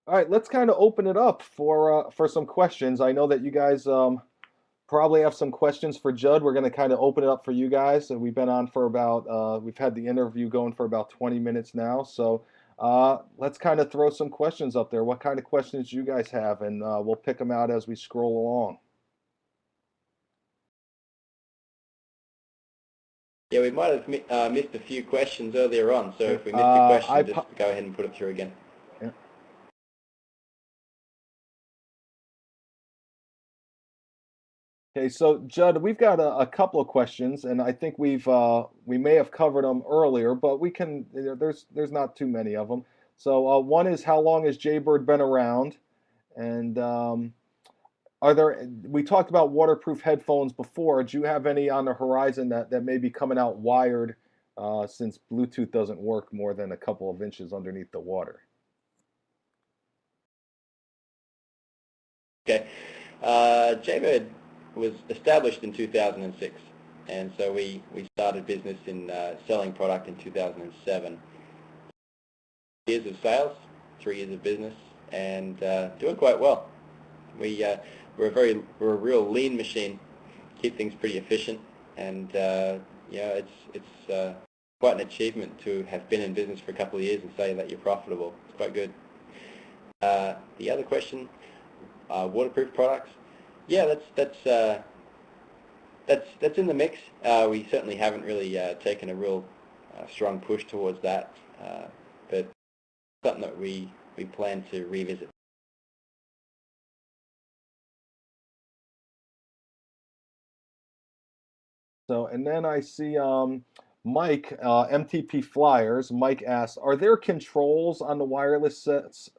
All right, let's kind of open it up for some questions. I know that you guys probably have some questions for Judd. We're going to kind of open it up for you guys. And we've been on for about we've had the interview going for about 20 minutes now. So let's kind of throw some questions up there. What kind of questions do you guys have? And we'll pick them out as we scroll along. Yeah, we might have missed a few questions earlier on, so Okay. if we missed a question, I just go ahead and put it through again. yeah. Okay, so Judd, we've got a couple of questions, and I think we may have covered them earlier, but we can. There's not too many of them. So one is, how long has Jaybird been around? And are there? We talked about waterproof headphones before. Do you have any on the horizon that may be coming out wired, since Bluetooth doesn't work more than a couple of inches underneath the water? Okay. Jaybird was established in 2006, and so we started business in selling product in 2007. Years of sales, 3 years of business, and doing quite well. We're a real lean machine, keep things pretty efficient, and yeah, it's quite an achievement to have been in business for a couple of years and say that you're profitable. It's quite good. The other question, waterproof products. Yeah, that's in the mix. We certainly haven't really taken a real strong push towards that, but something that we plan to revisit. So, and then I see Mike, MTP Flyers. Mike asks, are there controls on the wireless sets,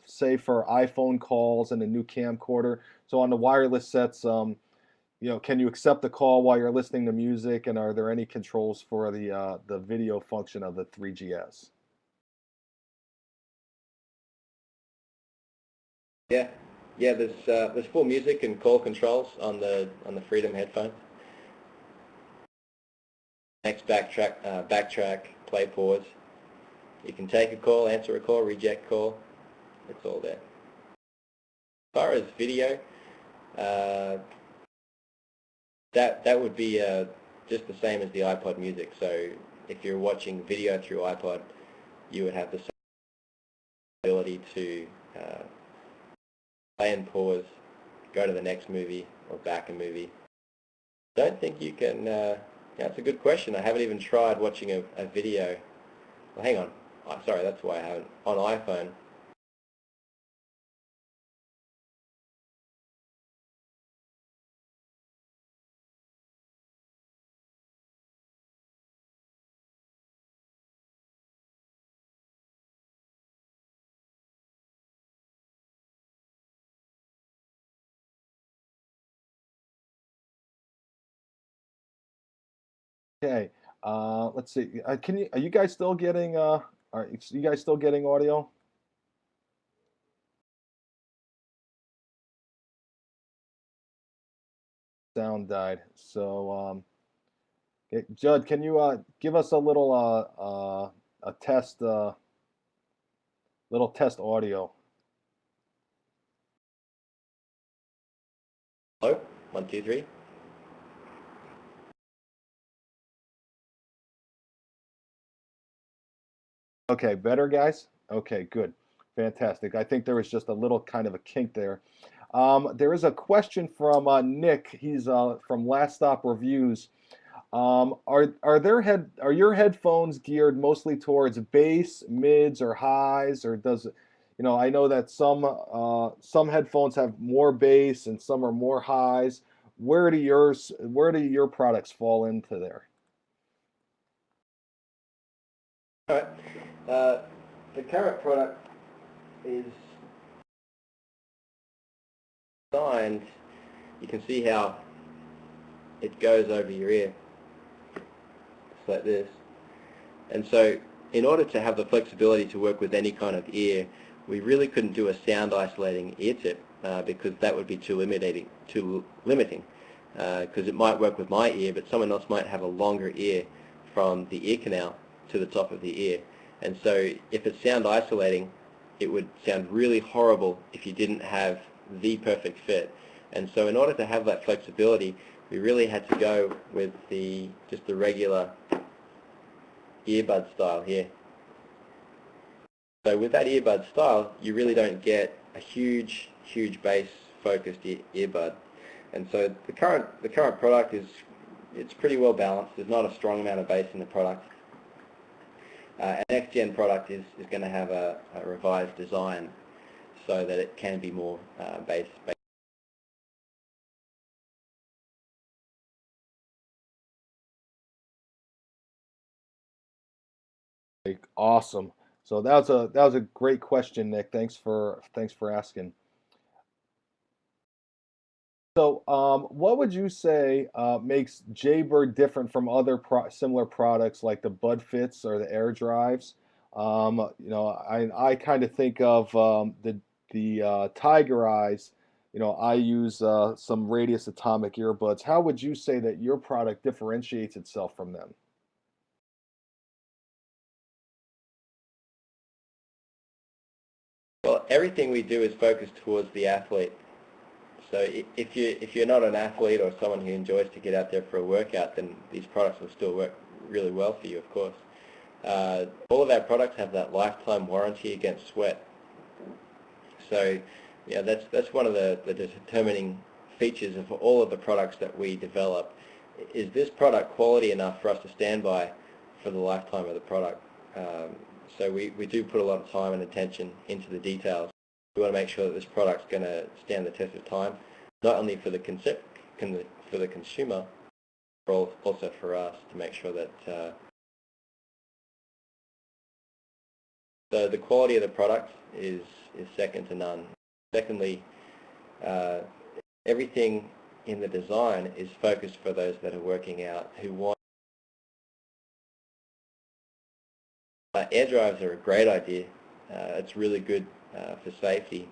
say for iPhone calls and a new camcorder? So on the wireless sets, can you accept the call while you're listening to music? And are there any controls for the video function of the 3GS? Yeah, yeah. There's full music and call controls on the Freedom headphone. Next, backtrack, play, pause. You can take a call, answer a call, reject call. It's all there. As far as video, that would be just the same as the iPod Music. So if you're watching video through iPod, you would have the same ability to play and pause, go to the next movie or back a movie. Don't think you can. Yeah, that's a good question. I haven't even tried watching a video. Well, hang on. Oh, sorry, that's why I haven't. On iPhone. Okay. Let's see. Are you guys still getting are you guys still getting audio? Sound died. So okay, Judd, can you give us a little a test little test audio? Hello? 1, 2, 3. Okay, better guys? Okay, good. Fantastic. I think there was just a little kind of a kink there. There is a question from Nick. He's from Last Stop Reviews. Are your headphones geared mostly towards bass, mids, or highs, or does it? I know that some headphones have more bass and some are more highs. Where do your products fall into there? All right. The current product is designed. You can see how it goes over your ear. It's like this. And so in order to have the flexibility to work with any kind of ear, we really couldn't do a sound isolating ear tip because that would be too limiting because it might work with my ear, but someone else might have a longer ear from the ear canal to the top of the ear. And so if it's sound isolating, it would sound really horrible if you didn't have the perfect fit. And so in order to have that flexibility, we really had to go with just the regular earbud style here. So with that earbud style, you really don't get a huge bass focused earbud. And so the current product it's pretty well balanced. There's not a strong amount of bass in the product. And next gen product is going to have a revised design so that it can be more bass. Awesome. So that was a great question, Nick. Thanks for asking. So, what would you say makes Jaybird different from other similar products like the Bud Fits or the Air Drives? You know, I kind of think of the Tiger Eyes. You know, I use some Radius Atomic earbuds. How would you say that your product differentiates itself from them? Well, everything we do is focused towards the athlete. So if you're not an athlete or someone who enjoys to get out there for a workout, then these products will still work really well for you, of course. All of our products have that lifetime warranty against sweat. So yeah, that's one of the determining features of all of the products that we develop. Is this product quality enough for us to stand by for the lifetime of the product? So we do put a lot of time and attention into the details. We want to make sure that this product's going to stand the test of time, not only for the consumer, but also for us to make sure that the quality of the product is second to none. Secondly, everything in the design is focused for those that are working out who want. Air drives are a great idea. It's really good for safety.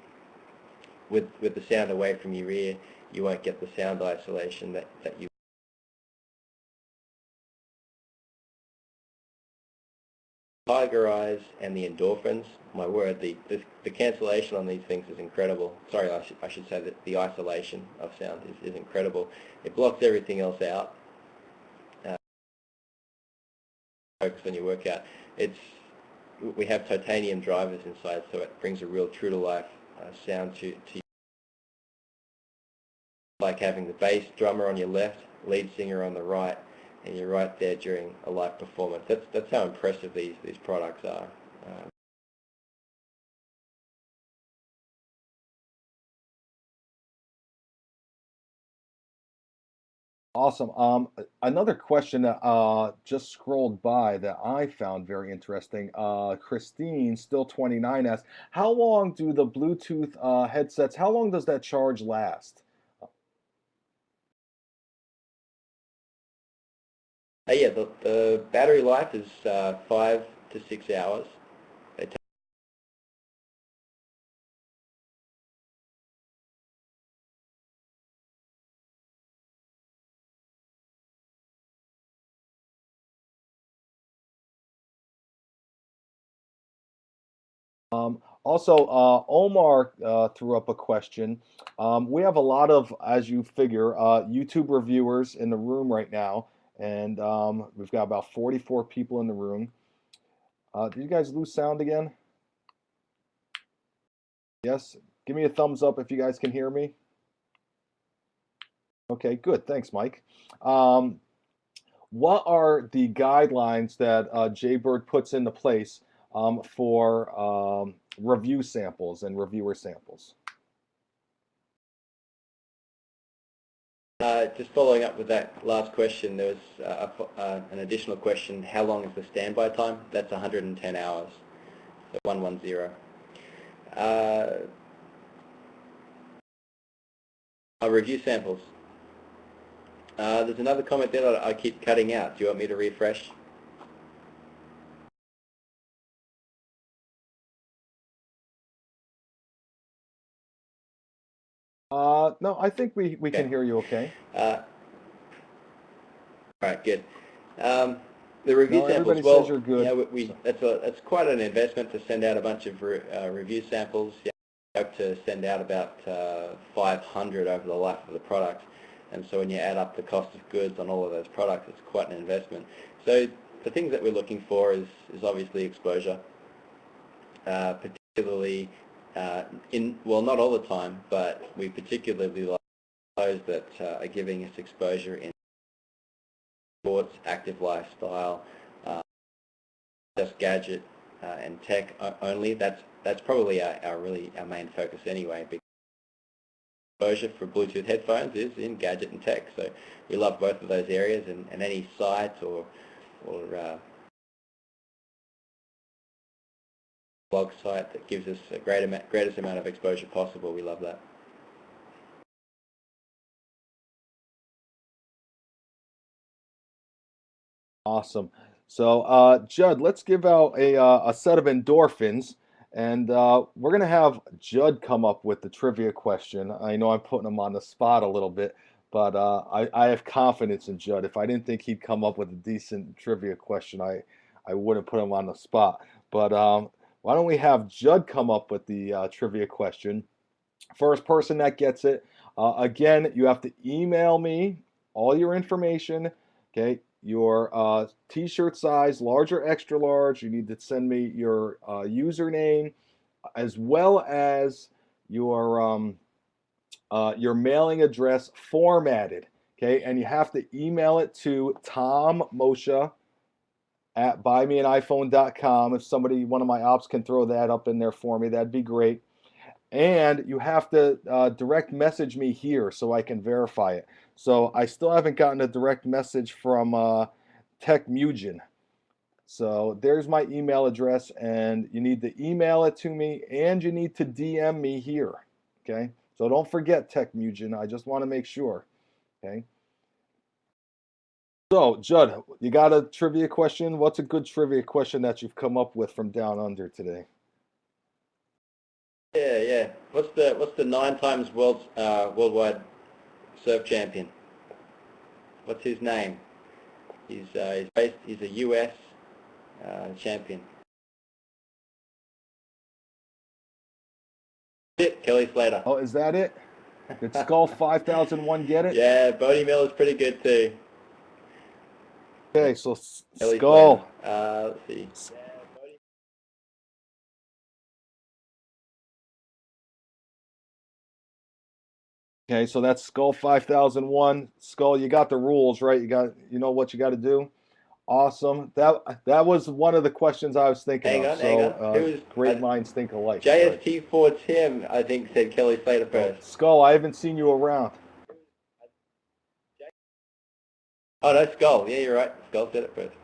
With the sound away from your ear, you won't get the sound isolation that you. Tiger Eyes and the endorphins, my word, the cancellation on these things is incredible. Sorry, I should say that the isolation of sound is incredible. It blocks everything else out. Focus on your workout. We have titanium drivers inside, so it brings a real true-to-life sound to you. Like having the bass drummer on your left, lead singer on the right, and you're right there during a live performance. That's how impressive these products are. Awesome. Another question that just scrolled by that I found very interesting. Christine, still 29, asks, how long do the Bluetooth headsets, how long does that charge last? Yeah, the battery life is 5 to 6 hours. Also, Omar threw up a question. We have a lot of, as you figure, YouTube reviewers in the room right now, and we've got about 44 people in the room. Did you guys lose sound again? Yes? Give me a thumbs up if you guys can hear me. Okay, good. Thanks, Mike. What are the guidelines that Jaybird puts into place for review samples and reviewer samples? Just following up with that last question, there was an additional question, how long is the standby time? That's 110 hours, so 110. Review samples. There's another comment there that I keep cutting out. Do you want me to refresh? No, I think we Okay. can hear you okay. All right, good. The review No, samples, everybody well, says you're good. that's quite an investment to send out a bunch of review samples. Yeah, I hope to send out about 500 over the life of the product, and so when you add up the cost of goods on all of those products, it's quite an investment. So the things that we're looking for is obviously exposure, particularly well, not all the time, but we particularly like those that are giving us exposure in sports, active lifestyle, just gadget and tech only. That's probably our main focus anyway. Because exposure for Bluetooth headphones is in gadget and tech, so we love both of those areas. And any site or blog site that gives us a greatest amount of exposure possible, we love that. Awesome. So, Judd, let's give out a set of endorphins, and we're going to have Judd come up with the trivia question. I know I'm putting him on the spot a little bit, but I have confidence in Judd. If I didn't think he'd come up with a decent trivia question, I wouldn't put him on the spot. But why don't we have Judd come up with the trivia question? First person that gets it, again, you have to email me all your information, okay? Your t-shirt size, large or extra large. You need to send me your username as well as your mailing address formatted, okay? And you have to email it to Moccia at BuyMeAniPhone.com. If one of my ops can throw that up in there for me, that'd be great. And you have to direct message me here so I can verify it. So I still haven't gotten a direct message from TechMugen. So there's my email address, and you need to email it to me, and you need to DM me here. Okay? So don't forget TechMugen. I just want to make sure. Okay? So, Judd, you got a trivia question? What's a good trivia question that you've come up with from down under today? Yeah. What's the 9 times worldwide surf champion? What's his name? He's a U.S. Champion. Kelly Slater. Oh, is that it? Did Skull 5001 get it? Yeah, Bodie Miller's pretty good too. Okay, so Kelly Skull. Slater. Let's see. Okay, so that's Skull 5001. Skull, you got the rules, right? You know what you got to do. Awesome. That was one of the questions I was thinking of. Hang on. Who was great minds think alike. JST for Tim, I think, said Kelly Slater first. Skull, I haven't seen you around. Oh, no, Skull. Yeah, you're right. Skull said it first.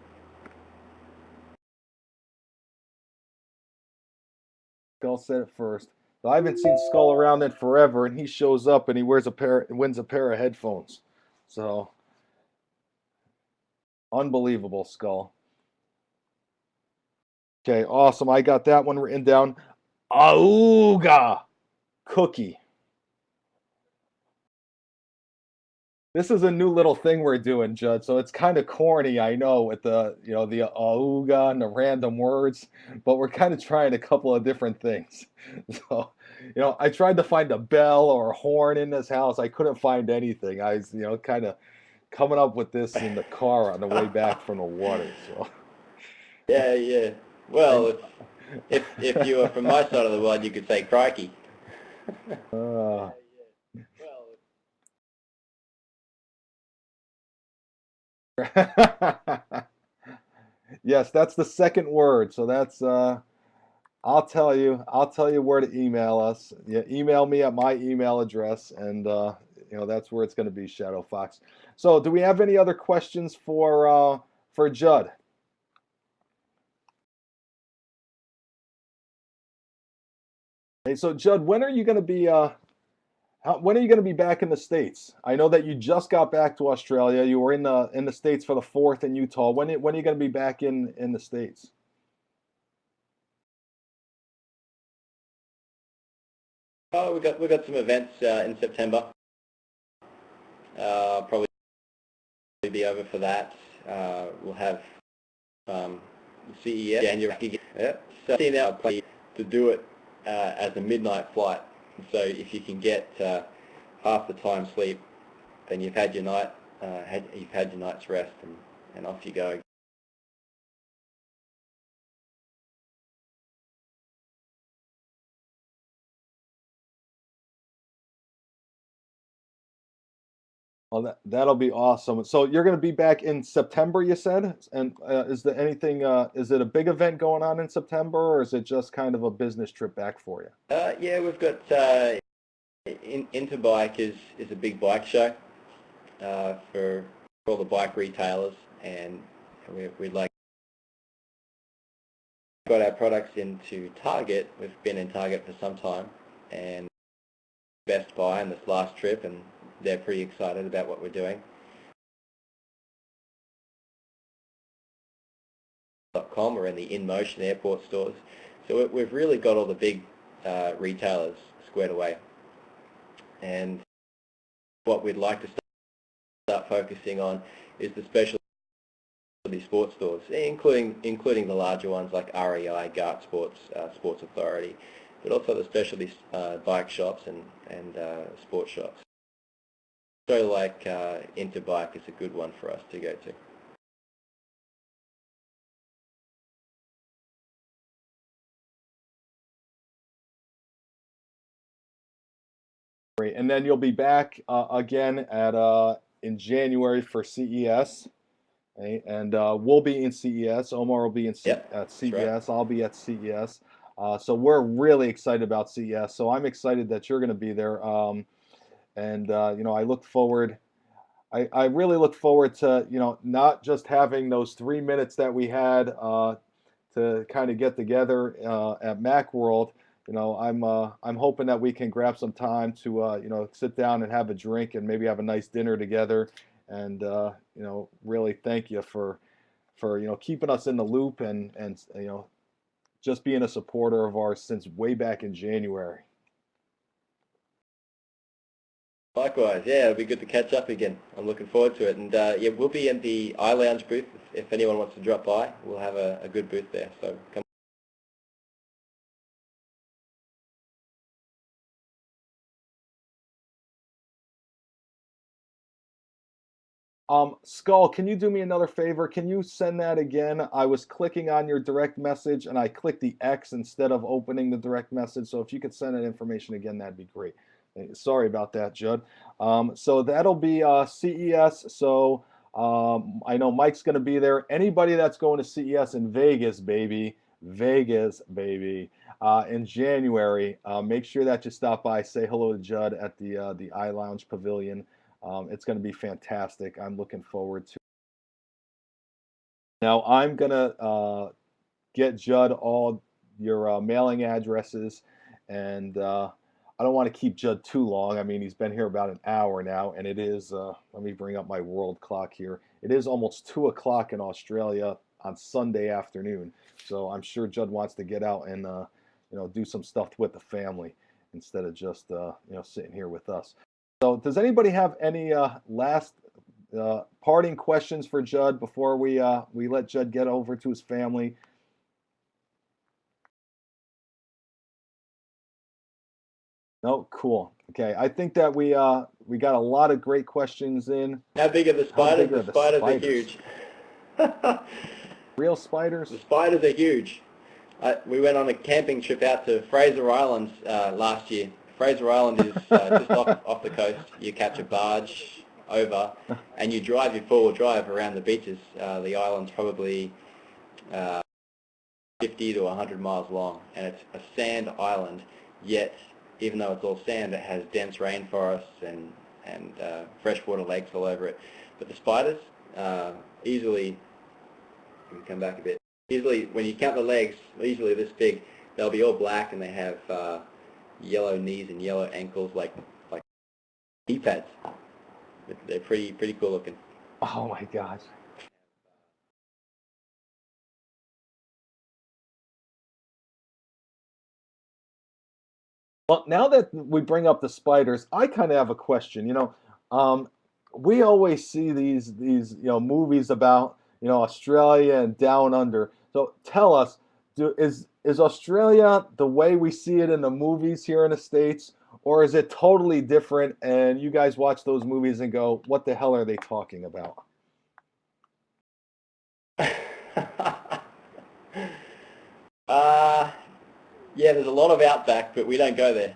Skull said it first. So I haven't seen Skull around in forever, and he shows up and he wins a pair of headphones. So unbelievable, Skull. Okay, awesome. I got that one written down. Auga cookie. This is a new little thing we're doing, Judd. So it's kind of corny, I know, with the auga and the random words, but we're kind of trying a couple of different things. So, I tried to find a bell or a horn in this house. I couldn't find anything. I was, kind of coming up with this in the car on the way back from the water. So. Yeah. Well, if you were from my side of the world, you could say crikey. Yes, that's the second word. So that's I'll tell you where to email us. Yeah, email me at my email address, and that's where it's going to be, Shadow Fox. So, do we have any other questions for Judd? Hey, so Judd, when are you going to be back in the States? I know that you just got back to Australia. You were in the States for the 4th in Utah. When are you going to be back in the States? Oh, we got some events in September. Probably be over for that. We'll have CES January. Yeah. So I now plan to do it as a midnight flight. So if you can get half the time sleep, then you've had your night, you've had your night's rest, and off you go. Well, that'll be awesome. So you're going to be back in September, you said? And is there anything? Is it a big event going on in September, or is it just kind of a business trip back for you? Yeah, we've got Interbike is a big bike show for all the bike retailers, and we'd like got our products into Target. We've been in Target for some time, and Best Buy in this last trip, and they're pretty excited about what we're doing. .com or in the InMotion airport stores. So we've really got all the big retailers squared away. And what we'd like to start focusing on is the specialty sports stores, including the larger ones like REI, Gart Sports, Sports Authority, but also the specialty bike shops and sports shops. So like Interbike is a good one for us to go to. Great. And then you'll be back again at in January for CES. Okay? And we'll be in CES. Omar will be at CES. Right. I'll be at CES. So we're really excited about CES. So I'm excited that you're going to be there. And you know, I look forward. I really look forward to, you know, not just having those 3 minutes that we had to kind of get together at Macworld. You know, I'm hoping that we can grab some time to you know, sit down and have a drink and maybe have a nice dinner together. And you know, really thank you for you know, keeping us in the loop and you know, just being a supporter of ours since way back in January. Likewise, yeah, it'll be good to catch up again. I'm looking forward to it. And yeah, we'll be in the iLounge booth if anyone wants to drop by. We'll have a good booth there, so come. Skull, can you do me another favor? Can you send that again? I was clicking on your direct message and I clicked the X instead of opening the direct message. So if you could send that information again, that'd be great. Sorry about that, Judd. So that'll be CES. So I know Mike's going to be there. Anybody that's going to CES in Vegas, baby, in January, make sure that you stop by, say hello to Judd at the iLounge Pavilion. It's going to be fantastic. I'm looking forward to it. Now, I'm going to get Judd all your mailing addresses, and I don't want to keep Judd too long. I mean, he's been here about an hour now, and it is, let me bring up my world clock here. It is almost 2 o'clock in Australia on Sunday afternoon. So I'm sure Judd wants to get out and, you know, do some stuff with the family instead of just, you know, sitting here with us. So does anybody have any last parting questions for Judd before we let Judd get over to his family? No, cool. Okay, I think that we got a lot of great questions in. How big are the spiders? The spiders are huge. Real spiders? The spiders are huge. We went on a camping trip out to Fraser Island last year. Fraser Island is just off the coast. You catch a barge over and you drive your four-wheel drive around the beaches. The island's probably 50 to 100 miles long, and it's a sand island, yet even though it's all sand, it has dense rainforests and freshwater lakes all over it. But the spiders, easily, let me come back a bit, easily, when you count the legs, easily this big, they'll be all black and they have yellow knees and yellow ankles like knee pads. They're pretty cool looking. Oh my gosh. Well, now that we bring up the spiders, I kind of have a question. You know, we always see these you know, movies about, Australia and down under. So tell us, is Australia the way we see it in the movies here in the States, or is it totally different? And you guys watch those movies and go, "What the hell are they talking about?" uh, yeah, there's a lot of outback, but we don't go there.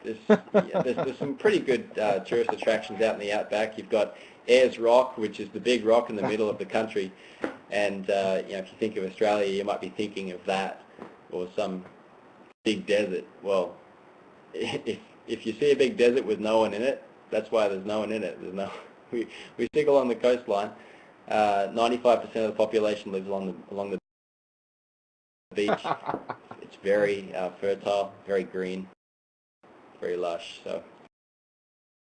There's some pretty good tourist attractions out in the outback. You've got Ayers Rock, which is the big rock in the middle of the country, and if you think of Australia, you might be thinking of that or some big desert. Well, if you see a big desert with no one in it, that's why there's no one in it. There's no we stick along the coastline. 95% of the population lives along the beach. It's very fertile, very green, very lush. So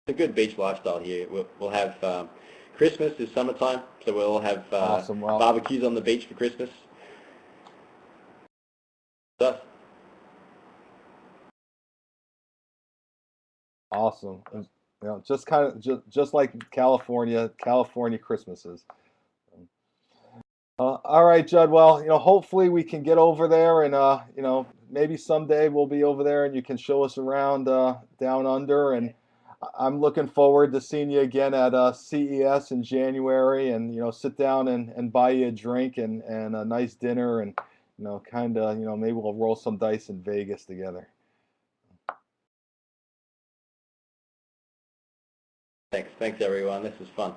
it's a good beach lifestyle here. We'll have Christmas is summertime, so we'll have Awesome. Well, barbecues on the beach for Christmas. Stuff. awesome. Just kind of just like California Christmases. All right, Judd. Well, hopefully we can get over there, and maybe someday we'll be over there, and you can show us around down under. And I'm looking forward to seeing you again at CES in January, and sit down and buy you a drink and a nice dinner, and kind of maybe we'll roll some dice in Vegas together. Thanks everyone. This was fun.